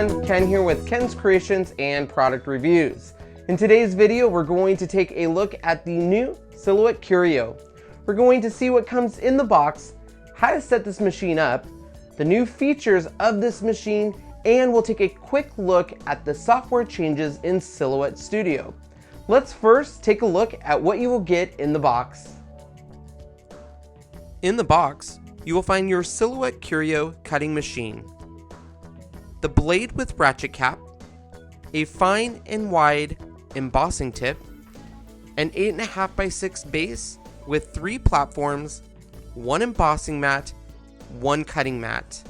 everyone, Ken here with Ken's Creations and Product Reviews. In today's video, we're going to take a look at the new Silhouette Curio. We're going to see what comes in the box, how to set this machine up, the new features of this machine, and we'll take a quick look at the software changes in Silhouette Studio. Let's first take a look at what you will get in the box. In the box, you will find your Silhouette Curio cutting machine, the blade with ratchet cap, a fine and wide embossing tip, an 8.5x6 base with 3 platforms, 1 embossing mat, 1 cutting mat,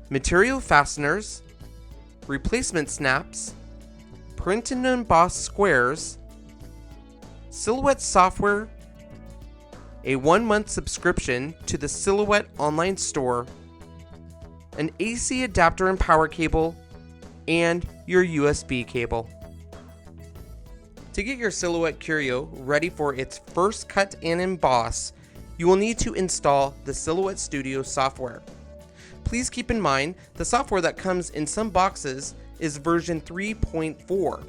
material fasteners, replacement snaps, print and emboss squares, Silhouette software, a 1-month subscription to the Silhouette online store, an AC adapter and power cable, and your USB cable. To get your Silhouette Curio ready for its first cut and emboss, you will need to install the Silhouette Studio software. Please keep in mind the software that comes in some boxes is version 3.4.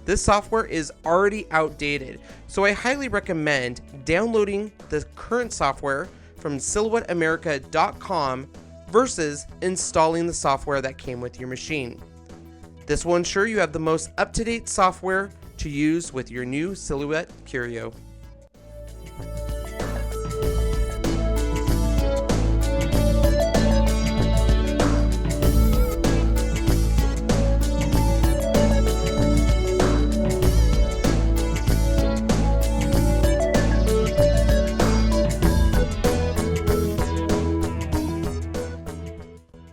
This software is already outdated, so I highly recommend downloading the current software from silhouetteamerica.com versus installing the software that came with your machine. This will ensure you have the most up-to-date software to use with your new Silhouette Curio.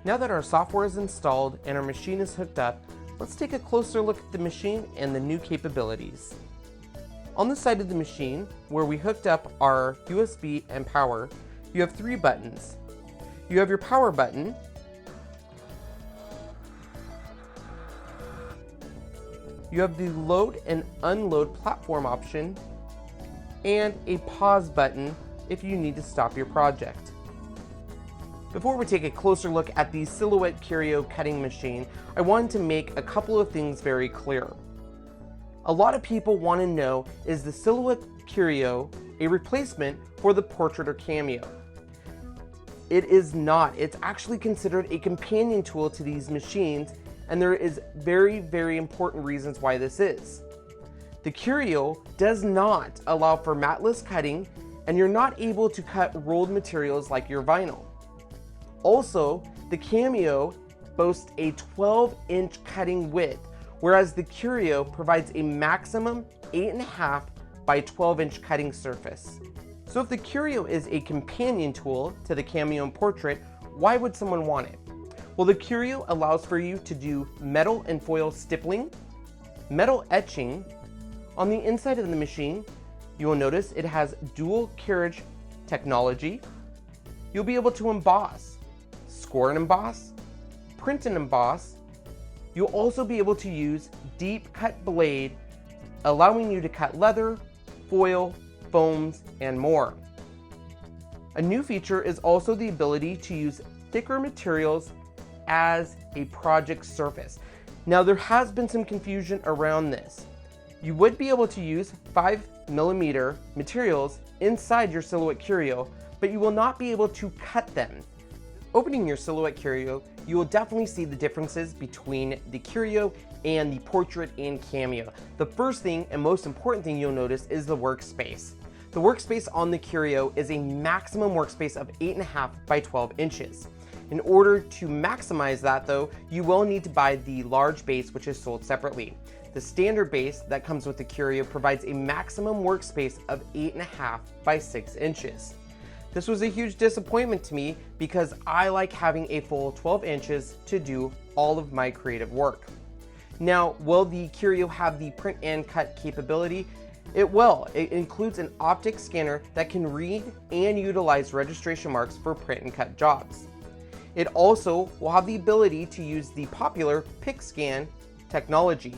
Now that our software is installed and our machine is hooked up, let's take a closer look at the machine and the new capabilities. On the side of the machine, where we hooked up our USB and power, you have 3 buttons. You have your power button, you have the load and unload platform option, and a pause button if you need to stop your project. Before we take a closer look at the Silhouette Curio cutting machine, I wanted to make a couple of things very clear. A lot of people want to know, is the Silhouette Curio a replacement for the Portrait or Cameo? It is not. It's actually considered a companion tool to these machines, and there is very important reasons why this is. The Curio does not allow for matless cutting, and you're not able to cut rolled materials like your vinyl. Also, the Cameo boasts a 12-inch cutting width, whereas the Curio provides a maximum 8.5 by 12-inch cutting surface. So if the Curio is a companion tool to the Cameo and Portrait, why would someone want it? Well, the Curio allows for you to do metal and foil stippling, metal etching. On the inside of the machine, you will notice it has dual carriage technology. You'll be able to emboss, score and emboss, print and emboss. You'll also be able to use deep cut blade, allowing you to cut leather, foil, foams, and more. A new feature is also the ability to use thicker materials as a project surface. Now, there has been some confusion around this. You would be able to use 5mm materials inside your Silhouette Curio, but you will not be able to cut them. Opening your Silhouette Curio, you will definitely see the differences between the Curio and the Portrait and Cameo. The first thing and most important thing you'll notice is the workspace. The workspace on the Curio is a maximum workspace of 8.5 by 12 inches. In order to maximize that though, you will need to buy the large base, which is sold separately. The standard base that comes with the Curio provides a maximum workspace of 8.5 by 6 inches. This was a huge disappointment to me because I like having a full 12 inches to do all of my creative work. Now, will the Curio have the print and cut capability? It will. It includes an optic scanner that can read and utilize registration marks for print and cut jobs. It also will have the ability to use the popular pick scan technology.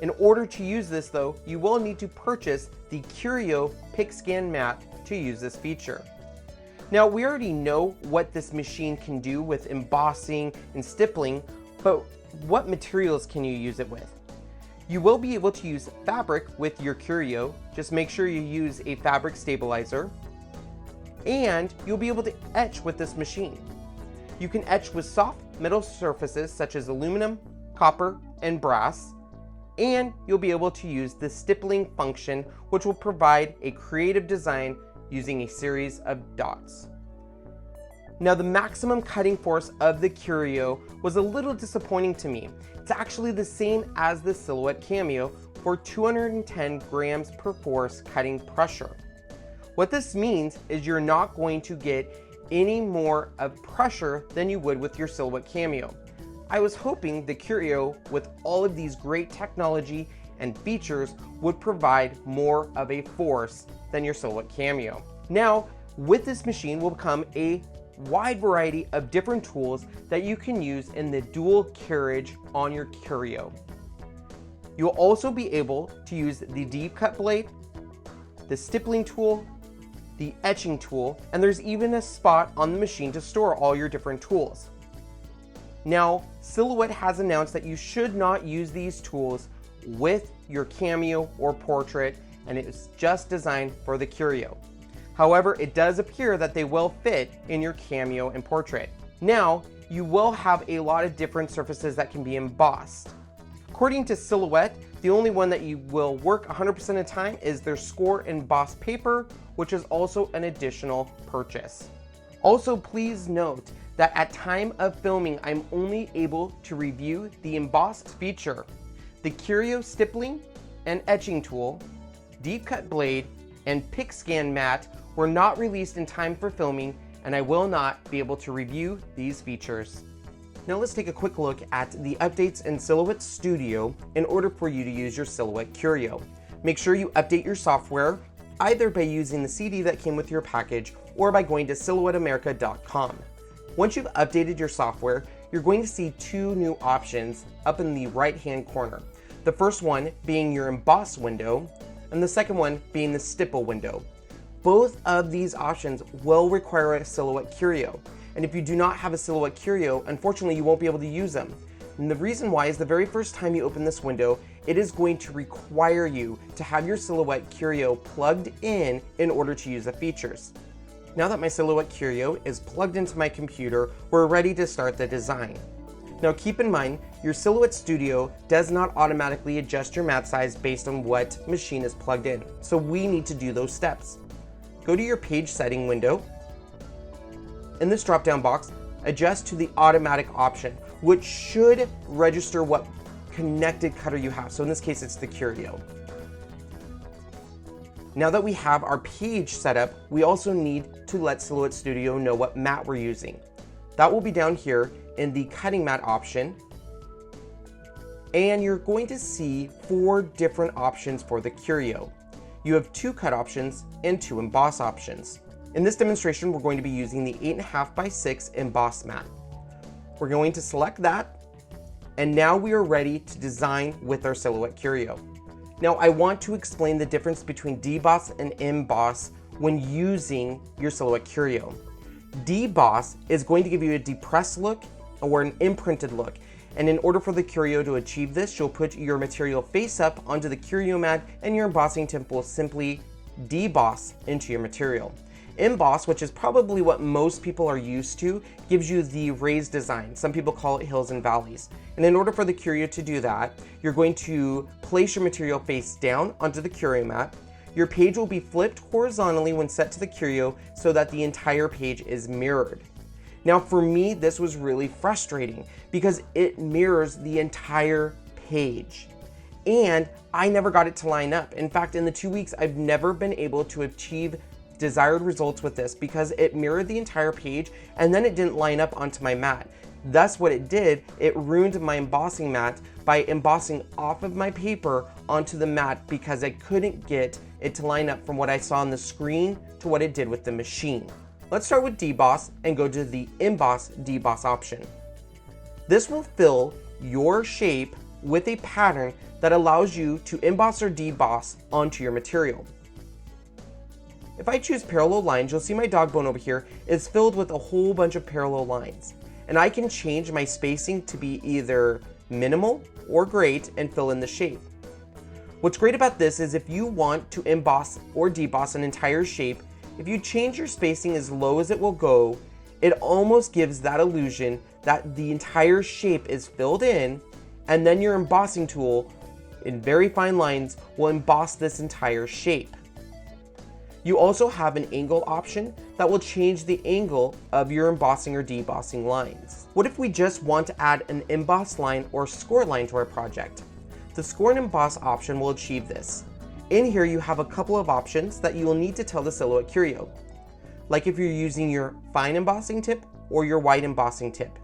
In order to use this though, you will need to purchase the Curio pick scan mat to use this feature. Now, we already know what this machine can do with embossing and stippling, But what materials can you use it with? You will be able to use fabric with your Curio. Just make sure you use a fabric stabilizer. And you'll be able to etch with this machine. You can etch with soft metal surfaces such as aluminum, copper, and brass. And you'll be able to use the stippling function, which will provide a creative design using a series of dots. Now, the maximum cutting force of the Curio was a little disappointing to me. It's actually the same as the Silhouette Cameo for 210 grams per force cutting pressure. What this means is you're not going to get any more of pressure than you would with your Silhouette Cameo. I was hoping the Curio, with all of these great technology and features, would provide more of a force than your Silhouette Cameo. Now, with this machine will come a wide variety of different tools that you can use in the dual carriage on your Curio. You'll also be able to use the deep cut blade, the stippling tool, the etching tool, and there's even a spot on the machine to store all your different tools. Now, Silhouette has announced that you should not use these tools with your Cameo or Portrait, and it is just designed for the Curio. However, it does appear that they will fit in your Cameo and Portrait. Now, you will have a lot of different surfaces that can be embossed. According to Silhouette, the only one that you will work 100% of the time is their Score embossed paper, which is also an additional purchase. Also, please note that at time of filming, I'm only able to review the embossed feature. The Curio stippling and etching tool, deep cut blade, and pick scan mat were not released in time for filming, and I will not be able to review these features. Now let's take a quick look at the updates in Silhouette Studio in order for you to use your Silhouette Curio. Make sure you update your software either by using the CD that came with your package or by going to silhouetteamerica.com. Once you've updated your software, you're going to see two new options up in the right-hand corner. The first one being your emboss window, and the second one being the stipple window. Both of these options will require a Silhouette Curio, and if you do not have a Silhouette Curio, unfortunately you won't be able to use them. And the reason why is the very first time you open this window, it is going to require you to have your Silhouette Curio plugged in order to use the features. Now that my Silhouette Curio is plugged into my computer, we're ready to start the design. Now keep in mind, your Silhouette Studio does not automatically adjust your mat size based on what machine is plugged in, so we need to do those steps. Go to your page setting window. In this drop-down box, adjust to the automatic option, which should register what connected cutter you have. So in this case, it's the Curio. Now that we have our page set up, we also need to let Silhouette Studio know what mat we're using. That will be down here in the cutting mat option. And you're going to see 4 different options for the Curio. You have 2 cut options and 2 emboss options. In this demonstration, we're going to be using the 8.5 by 6 emboss mat. We're going to select that, and now we are ready to design with our Silhouette Curio. Now, I want to explain the difference between deboss and emboss when using your Silhouette Curio. Deboss is going to give you a depressed look or an imprinted look, and in order for the Curio to achieve this, you'll put your material face up onto the Curio mat, and your embossing tip will simply deboss into your material. Emboss, which is probably what most people are used to, gives you the raised design. Some people call it hills and valleys. And in order for the Curio to do that, you're going to place your material face down onto the Curio mat. Your page will be flipped horizontally when set to the Curio so that the entire page is mirrored. Now for me, this was really frustrating because it mirrors the entire page. And I never got it to line up. In fact, in the 2 weeks, I've never been able to achieve desired results with this because it mirrored the entire page and then it didn't line up onto my mat. Thus what it did, it ruined my embossing mat by embossing off of my paper onto the mat because I couldn't get it to line up from what I saw on the screen to what it did with the machine. Let's start with deboss and go to the emboss deboss option. This will fill your shape with a pattern that allows you to emboss or deboss onto your material. If I choose parallel lines, you'll see my dog bone over here is filled with a whole bunch of parallel lines. and I can change my spacing to be either minimal or great and fill in the shape. What's great about this is if you want to emboss or deboss an entire shape, if you change your spacing as low as it will go, it almost gives that illusion that the entire shape is filled in, and then your embossing tool, in very fine lines, will emboss this entire shape. You also have an angle option that will change the angle of your embossing or debossing lines. What if we just want to add an emboss line or score line to our project? The score and emboss option will achieve this. In here you have a couple of options that you will need to tell the Silhouette Curio, like if you're using your fine embossing tip or your wide embossing tip.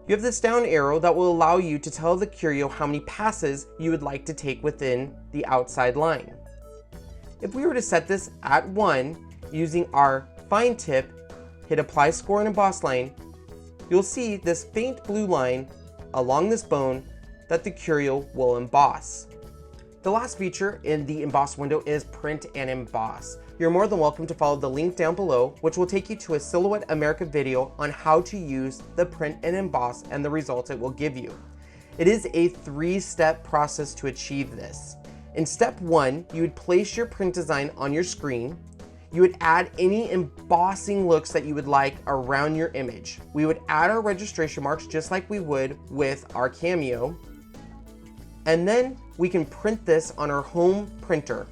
You have this down arrow that will allow you to tell the Curio how many passes you would like to take within the outside line. If we were to set this at 1 using our fine tip, hit apply score and emboss line, you'll see this faint blue line along this bone that the Curio will emboss. The last feature in the emboss window is print and emboss. You're more than welcome to follow the link down below, which will take you to a Silhouette America video on how to use the print and emboss and the results it will give you. It is a 3-step process to achieve this. In step 1, you would place your print design on your screen. You would add any embossing looks that you would like around your image. We would add our registration marks just like we would with our Cameo. And then we can print this on our home printer.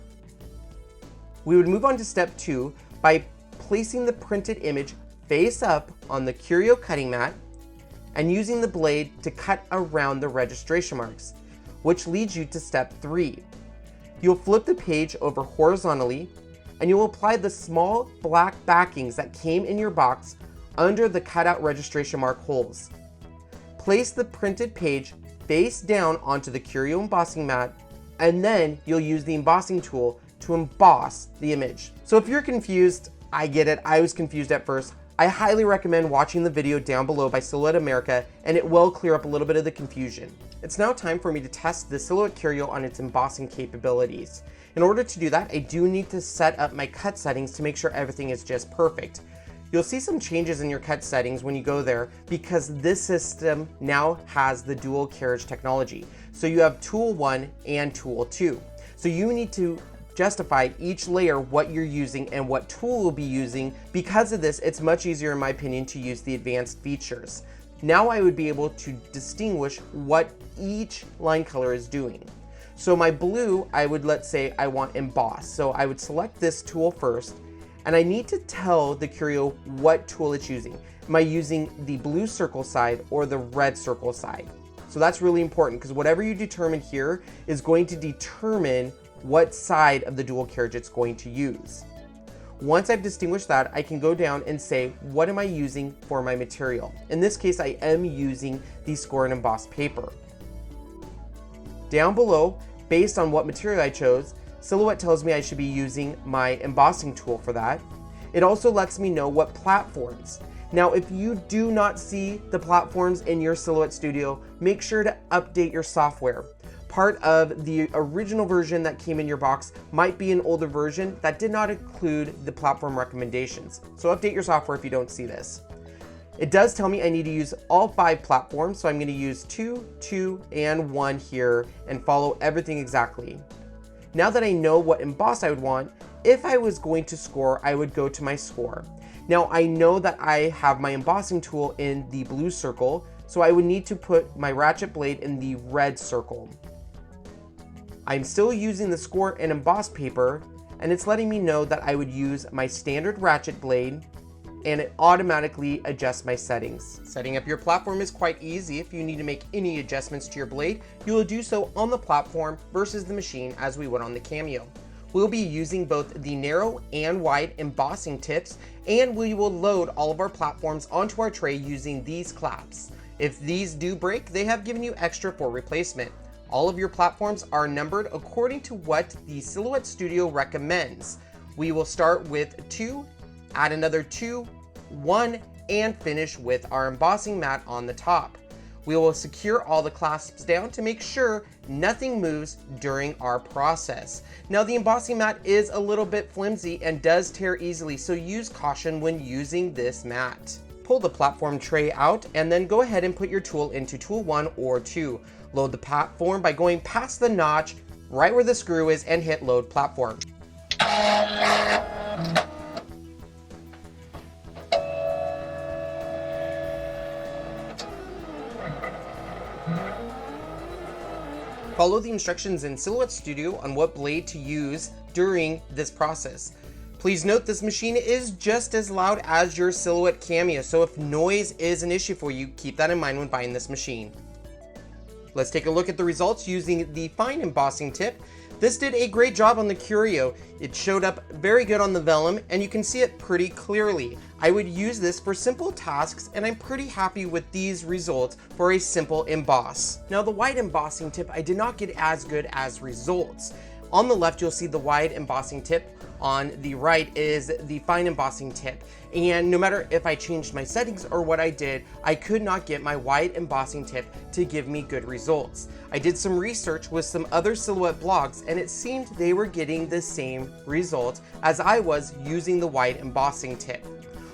We would move on to step 2 by placing the printed image face up on the Curio cutting mat and using the blade to cut around the registration marks, which leads you to step 3. You'll flip the page over horizontally and you'll apply the small black backings that came in your box under the cutout registration mark holes. Place the printed page face down onto the Curio embossing mat, and then you'll use the embossing tool to emboss the image. So if you're confused, I get it, I was confused at first. I highly recommend watching the video down below by Silhouette America, and it will clear up a little bit of the confusion. It's now time for me to test the Silhouette Curio on its embossing capabilities. In order to do that, I do need to set up my cut settings to make sure everything is just perfect. You'll see some changes in your cut settings when you go there because this system now has the dual carriage technology. So you have tool 1 and tool 2. So you need to justify each layer what you're using and what tool you'll be using. Because of this, it's much easier in my opinion to use the advanced features. Now I would be able to distinguish what each line color is doing. So my blue, let's say I want emboss. So I would select this tool first, and I need to tell the Curio what tool it's using. Am I using the blue circle side or the red circle side? So that's really important because whatever you determine here is going to determine what side of the dual carriage it's going to use. Once I've distinguished that, I can go down and say, what am I using for my material? In this case, I am using the score and emboss paper. Down below, based on what material I chose, Silhouette tells me I should be using my embossing tool for that. It also lets me know what platforms. Now, if you do not see the platforms in your Silhouette Studio, make sure to update your software. Part of the original version that came in your box might be an older version that did not include the platform recommendations. So update your software if you don't see this. It does tell me I need to use all 5 platforms, so I'm going to use 2, 2, and 1 here and follow everything exactly. Now that I know what emboss I would want, if I was going to score, I would go to my score. Now I know that I have my embossing tool in the blue circle, so I would need to put my ratchet blade in the red circle. I'm still using the score and emboss paper, and it's letting me know that I would use my standard ratchet blade, and it automatically adjusts my settings. Setting up your platform is quite easy. If you need to make any adjustments to your blade, you will do so on the platform versus the machine as we would on the Cameo. We'll be using both the narrow and wide embossing tips, and we will load all of our platforms onto our tray using these claps. If these do break, they have given you extra for replacement. All of your platforms are numbered according to what the Silhouette Studio recommends. We will start with 2, add another 2, 1, and finish with our embossing mat on the top. We will secure all the clasps down to make sure nothing moves during our process. Now the embossing mat is a little bit flimsy and does tear easily, so use caution when using this mat. pull the platform tray out and then go ahead and put your tool into tool 1 or 2. Load the platform by going past the notch right where the screw is and hit load platform. Follow the instructions in Silhouette Studio on what blade to use during this process. Please note this machine is just as loud as your Silhouette Cameo, so if noise is an issue for you, keep that in mind when buying this machine. Let's take a look at the results using the fine embossing tip. This did a great job on the Curio. It showed up very good on the vellum and you can see it pretty clearly. I would use this for simple tasks and I'm pretty happy with these results for a simple emboss. Now the wide embossing tip, I did not get as good as results. On the left, you'll see the wide embossing tip. On the right is the fine embossing tip. And no matter if I changed my settings or what I did, I could not get my wide embossing tip to give me good results. I did some research with some other Silhouette blogs and it seemed they were getting the same results as I was using the wide embossing tip.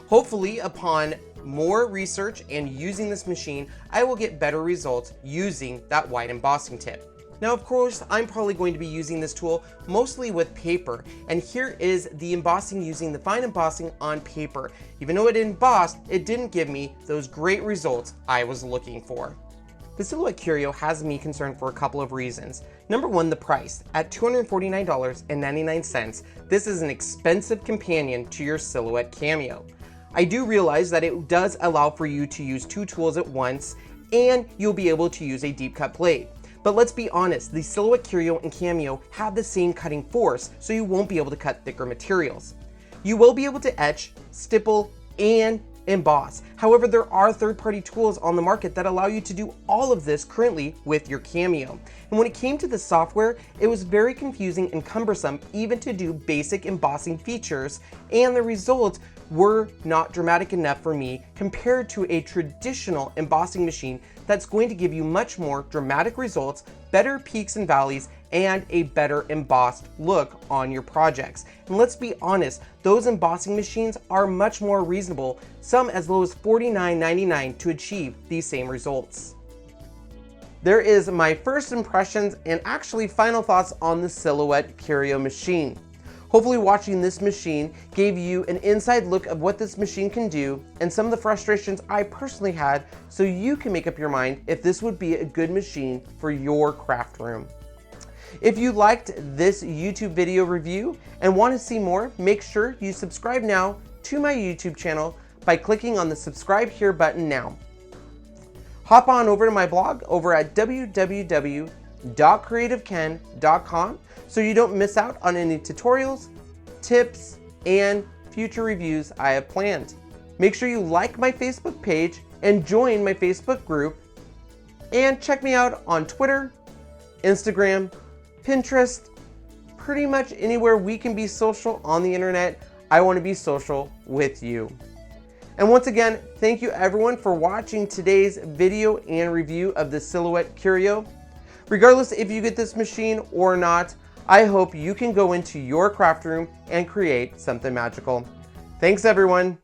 Hopefully, upon more research and using this machine, I will get better results using that wide embossing tip. Now, of course, I'm probably going to be using this tool mostly with paper, and here is the embossing using the fine embossing on paper. Even though it embossed, it didn't give me those great results I was looking for. The Silhouette Curio has me concerned for a couple of reasons. Number one, the price. At $249.99, this is an expensive companion to your Silhouette Cameo. I do realize that it does allow for you to use 2 tools at once, and you'll be able to use a deep cut blade. But let's be honest, the Silhouette Curio and Cameo have the same cutting force, so you won't be able to cut thicker materials. You will be able to etch, stipple, and emboss. However, there are third-party tools on the market that allow you to do all of this currently with your Cameo. And when it came to the software, it was very confusing and cumbersome even to do basic embossing features, and the results were not dramatic enough for me compared to a traditional embossing machine that's going to give you much more dramatic results, better peaks and valleys, and a better embossed look on your projects. And let's be honest, those embossing machines are much more reasonable, some as low as $49.99 to achieve these same results. There is my first impressions and actually final thoughts on the Silhouette Curio machine. Hopefully watching this machine gave you an inside look of what this machine can do and some of the frustrations I personally had, so you can make up your mind if this would be a good machine for your craft room. If you liked this YouTube video review and want to see more, make sure you subscribe now to my YouTube channel by clicking on the subscribe here button now. Hop on over to my blog over at www.creativeken.com so you don't miss out on any tutorials, tips, and future reviews I have planned. Make sure you like my Facebook page and join my Facebook group, and check me out on Twitter, Instagram, Pinterest, pretty much anywhere we can be social on the internet. I want to be social with you. And once again, thank you everyone for watching today's video and review of the Silhouette Curio. Regardless if you get this machine or not, I hope you can go into your craft room and create something magical. Thanks everyone.